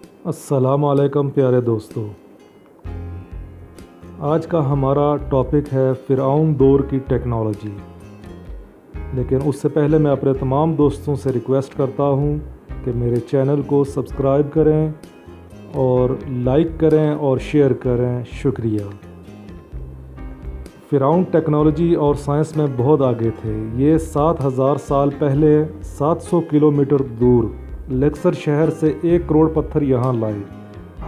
السلام علیکم پیارے دوستو، آج کا ہمارا ٹاپک ہے فرعون دور کی ٹیکنالوجی۔ لیکن اس سے پہلے میں اپنے تمام دوستوں سے ریکویسٹ کرتا ہوں کہ میرے چینل کو سبسکرائب کریں اور لائک کریں اور شیئر کریں۔ شکریہ۔ فرعون ٹیکنالوجی اور سائنس میں بہت آگے تھے۔ یہ 7,000 سال پہلے 700 کلومیٹر دور لیکسر شہر سے 1 کروڑ پتھر یہاں لائے۔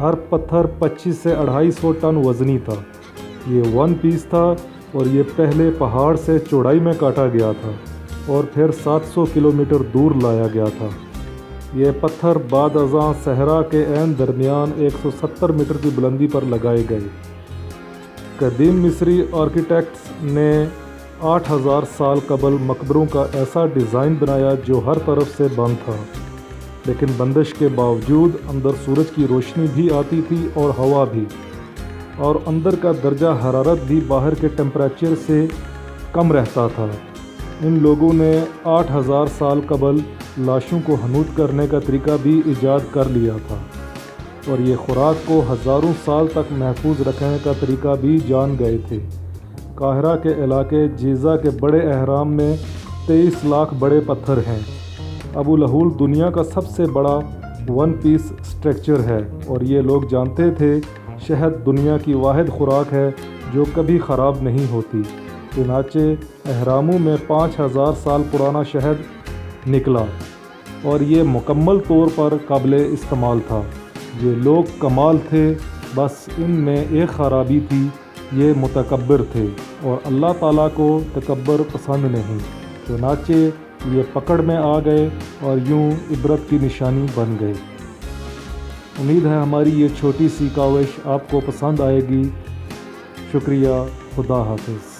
ہر پتھر 25 سے 250 ٹن وزنی تھا۔ یہ ون پیس تھا اور یہ پہلے پہاڑ سے چوڑائی میں کاٹا گیا تھا اور پھر 700 کلومیٹر دور لایا گیا تھا۔ یہ پتھر بعد ازاں صحرا کے عین درمیان 170 میٹر کی بلندی پر لگائے گئے۔ قدیم مصری آرکیٹیکٹس نے 8,000 سال قبل مقبروں کا ایسا ڈیزائن بنایا جو ہر طرف سے بند تھا، لیکن بندش کے باوجود اندر سورج کی روشنی بھی آتی تھی اور ہوا بھی، اور اندر کا درجہ حرارت بھی باہر کے ٹیمپریچر سے کم رہتا تھا۔ ان لوگوں نے 8,000 سال قبل لاشوں کو حنوط کرنے کا طریقہ بھی ایجاد کر لیا تھا، اور یہ خوراک کو ہزاروں سال تک محفوظ رکھنے کا طریقہ بھی جان گئے تھے۔ قاہرہ کے علاقے جیزہ کے بڑے اہرام میں 23 لاکھ بڑے پتھر ہیں۔ ابو الہول دنیا کا سب سے بڑا ون پیس اسٹرکچر ہے، اور یہ لوگ جانتے تھے شہد دنیا کی واحد خوراک ہے جو کبھی خراب نہیں ہوتی۔ چنانچہ اہراموں میں 5,000 سال پرانا شہد نکلا، اور یہ مکمل طور پر قابل استعمال تھا۔ یہ لوگ کمال تھے، بس ان میں ایک خرابی تھی، یہ متکبر تھے، اور اللہ تعالیٰ کو تکبر پسند نہیں۔ چنانچہ یہ پکڑ میں آ گئے اور یوں عبرت کی نشانی بن گئے۔ امید ہے ہماری یہ چھوٹی سی کاوش آپ کو پسند آئے گی۔ شکریہ۔ خدا حافظ۔